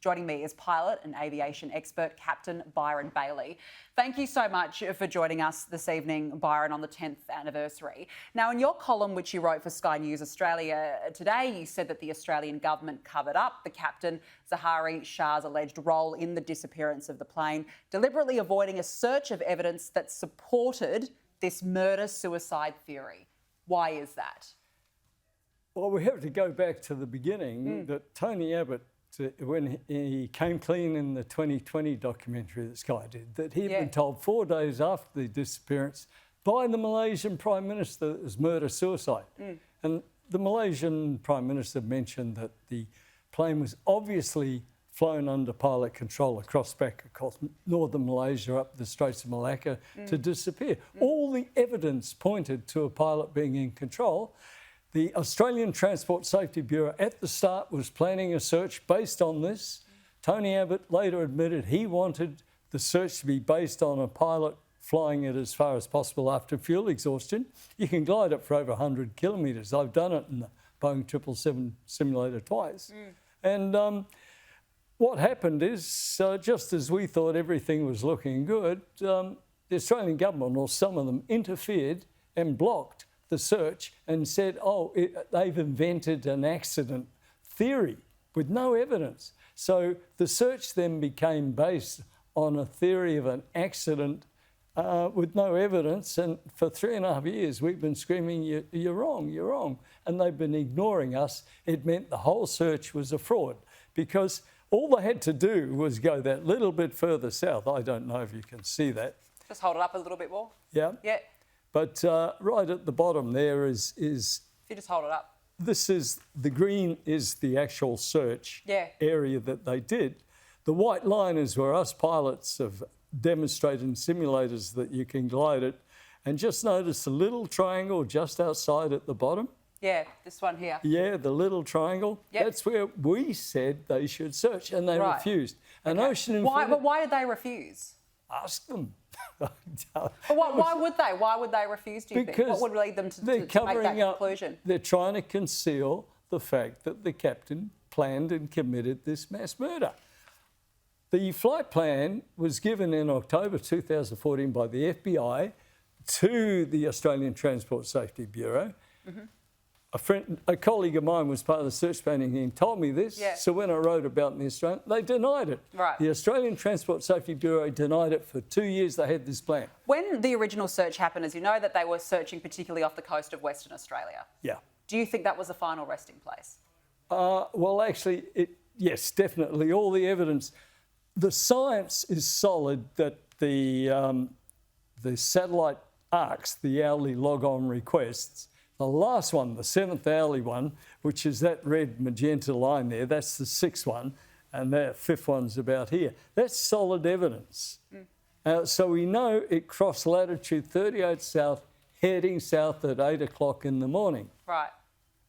Joining me is pilot and aviation expert Captain Byron Bailey. Thank you so much for joining us this evening, Byron, on the 10th anniversary. Now, in your column, which you wrote for Sky News Australia today, you said that the Australian government covered up the captain Zahari Shah's alleged role in the disappearance of the plane, deliberately avoiding a search of evidence that supported this murder-suicide theory. Why is that? Well, we have to go back to the beginning, that Tony Abbott, when he came clean in the 2020 documentary that Sky did, that he'd been told 4 days after the disappearance by the Malaysian Prime Minister that it was murder-suicide. And the Malaysian Prime Minister mentioned that the plane was obviously flown under pilot control across northern Malaysia up the Straits of Malacca to disappear. All the evidence pointed to a pilot being in control. The Australian Transport Safety Bureau at the start was planning a search based on this. Tony Abbott later admitted he wanted the search to be based on a pilot flying it as far as possible after fuel exhaustion. You can glide it for over 100 kilometres. I've done it in the Boeing 777 simulator twice. And what happened is, just as we thought everything was looking good, the Australian government, or some of them, interfered and blocked the search and said, they've invented an accident theory with no evidence. So the search then became based on a theory of an accident with no evidence. And for 3.5 years, we've been screaming, you're wrong, you're wrong. And they've been ignoring us. It meant the whole search was a fraud because all they had to do was go that little bit further south. I don't know if you can see that. Just hold it up a little bit more. Yeah. Yeah. But right at the bottom there is... If you just hold it up. This is, the green is the actual search area that they did. The white line is where us pilots have demonstrated in simulators that you can glide it. And just notice the little triangle just outside at the bottom. Yeah, this one here. Yeah, the little triangle. Yep. That's where we said they should search, and they refused. And Ocean Infinity... But why did they refuse? Ask them. But why would they? Why would they refuse, do you think? What would lead them to make that conclusion? They're trying to conceal the fact that the captain planned and committed this mass murder. The flight plan was given in October 2014 by the FBI to the Australian Transport Safety Bureau. A colleague of mine was part of the search planning team, told me this. So when I wrote about it in the Australian, they denied it. The Australian Transport Safety Bureau denied it for 2 years. They had this plan. When the original search happened, as you know, that they were searching particularly off the coast of Western Australia. Yeah. Do you think that was the final resting place? Well, actually, yes, definitely. All the evidence, the science is solid that the satellite ARCs, the hourly log-on requests, the last one, the 7th hourly one, which is that red magenta line there, that's the 6th one, and the 5th one's about here. That's solid evidence. So we know it crossed latitude 38 south, heading south at 8 o'clock in the morning. Right.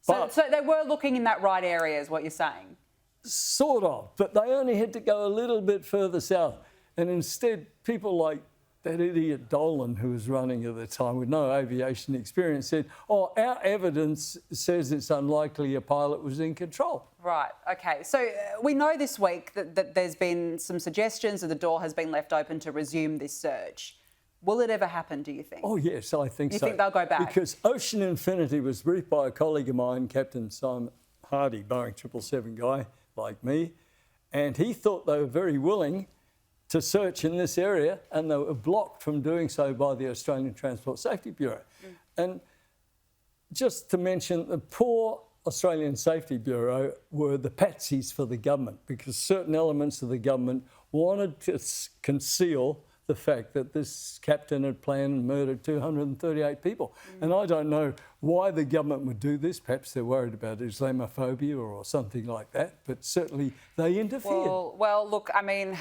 So they were looking in that right area, is what you're saying? Sort of, but they only had to go a little bit further south. And instead, people like that idiot Dolan, who was running at the time with no aviation experience, said, our evidence says it's unlikely a pilot was in control. Right, OK. So we know this week that there's been some suggestions that the door has been left open to resume this search. Will it ever happen, do you think? Oh, yes, I think so. You think they'll go back? Because Ocean Infinity was briefed by a colleague of mine, Captain Simon Hardy, Boeing 777 guy like me, and he thought they were very willing to search in this area, and they were blocked from doing so by the Australian Transport Safety Bureau. And just to mention, the poor Australian Safety Bureau were the patsies for the government because certain elements of the government wanted to conceal the fact that this captain had planned and murdered 238 people. And I don't know why the government would do this. Perhaps they're worried about Islamophobia or something like that, but certainly they interfered. Well, look, I mean,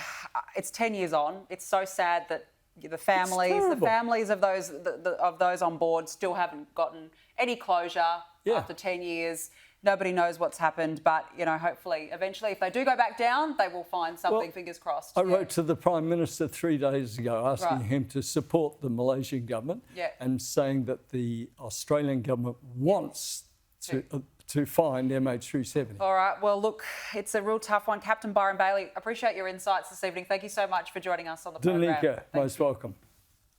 it's 10 years on. It's so sad that the families of those on board still haven't gotten any closure after 10 years. Nobody knows what's happened, but, you know, hopefully, eventually, if they do go back down, they will find something, fingers crossed. I wrote to the Prime Minister 3 days ago asking him to support the Malaysian government and saying that the Australian government wants to find MH370. All right. Well, look, it's a real tough one. Captain Byron Bailey, appreciate your insights this evening. Thank you so much for joining us on the program. Danica, most welcome.